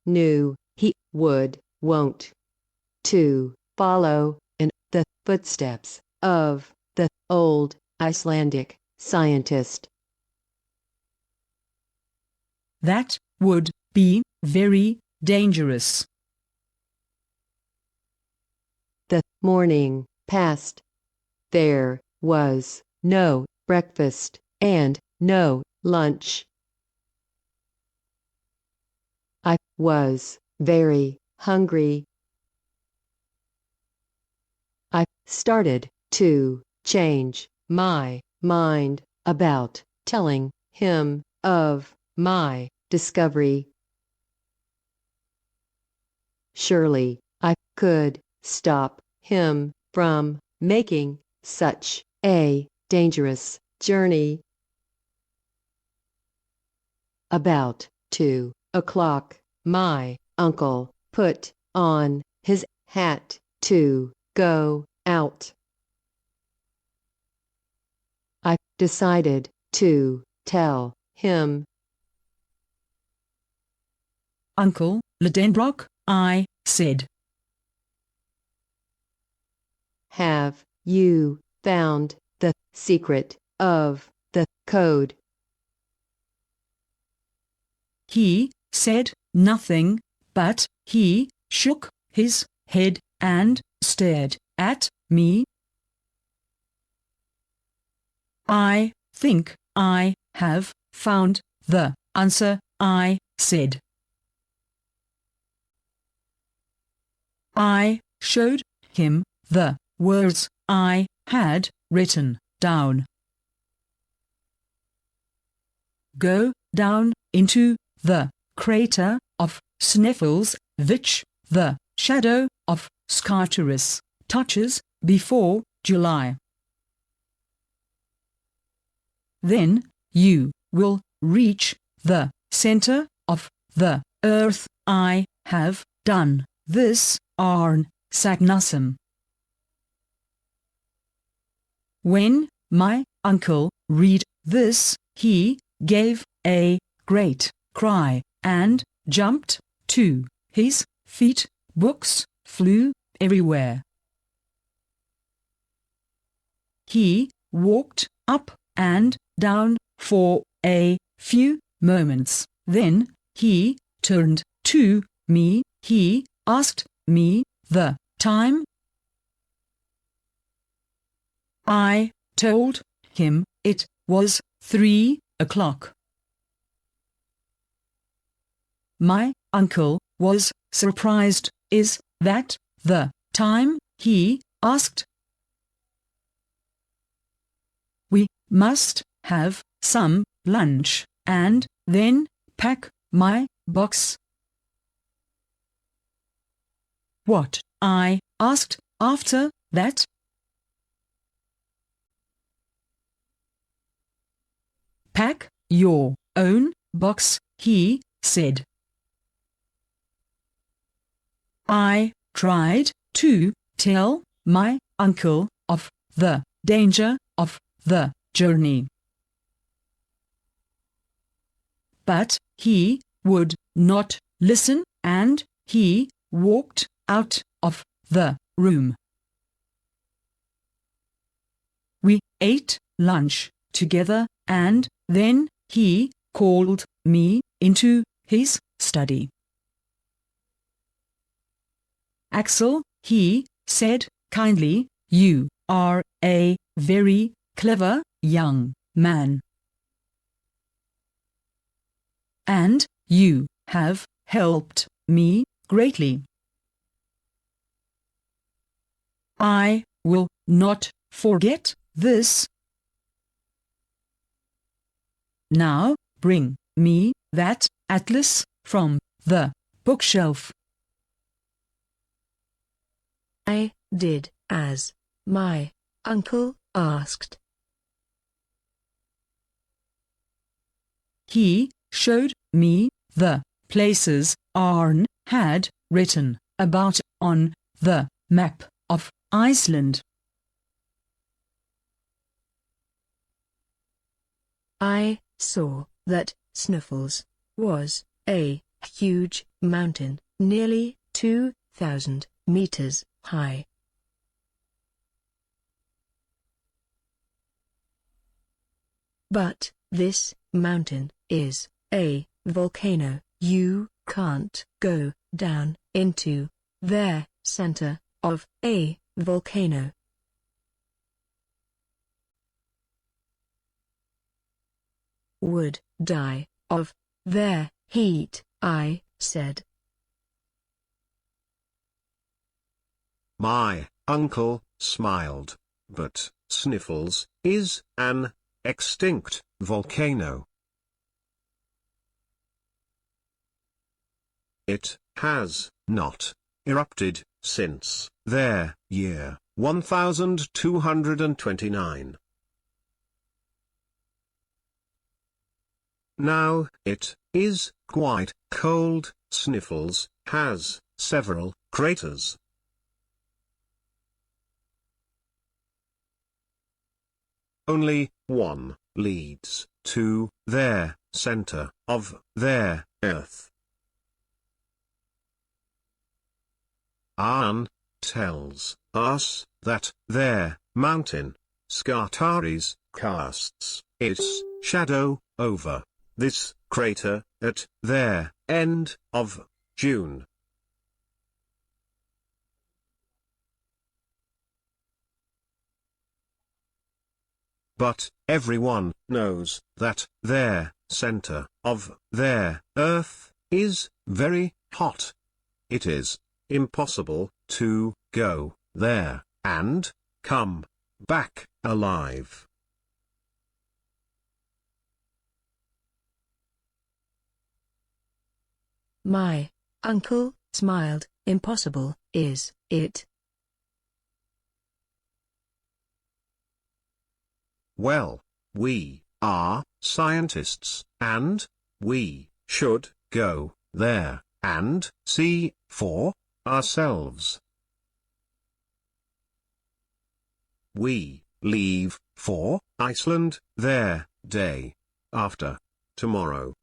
knew he won't to follow in the footsteps of the old Icelandic scientist. That would be very dangerous. The morning passed. There was no breakfast and no lunch. I was very hungry. I started to change my mind about telling him of my discovery. Surely I could stop him from making such a dangerous journey. About 2 o'clock, my uncle put on his hat to go out. I decided to tell him. Uncle Lidenbrock, I said. Have you found the secret of the code? He said nothing, but he shook his head and stared at me. I think I have found the answer, I said. I showed him the words I had written down. Go down into the crater of Sniffles, which the shadow of Scartaris touches before July. Then you will reach the center of the earth. I have done this, Arn Sagnasum. When my uncle read this, he gave a great cry and jumped to his feet. Books flew everywhere. He walked up and down for a few moments. Then he turned to me. He asked me the time. I told him it was 3 o'clock. My uncle was surprised. Is that the time? He asked. We must have some lunch and then pack my box. What? I asked after that. Pack your own box, he said. I tried to tell my uncle of the danger of the journey, but he would not listen, and he walked out of the room. We ate lunch together, and then he called me into his study. Axel, he said kindly, you are a very clever young man, and you have helped me greatly. I will not forget this. Now bring me that atlas from the bookshelf. I did as my uncle asked. He showed me the places Arn had written about on the map of Iceland. I saw that Sniffles was a huge mountain, nearly 2,000 meters high. But this mountain is a volcano. You can't go down into the center of a volcano. Would die of the heat, I said. My uncle smiled, but Sniffles is an extinct volcano. It has not erupted since the year 1229. Now it is quite cold. Sniffles has several craters. Only one leads to the center of the Earth. Arn tells us that the mountain Scartaris casts its shadow over this crater at the end of June. But everyone knows that the center of the Earth is very hot. It is impossible to go there and come back alive. My uncle smiled. Impossible, is it? Well, we are scientists, and we should go there and see for ourselves. We leave for Iceland the day after tomorrow.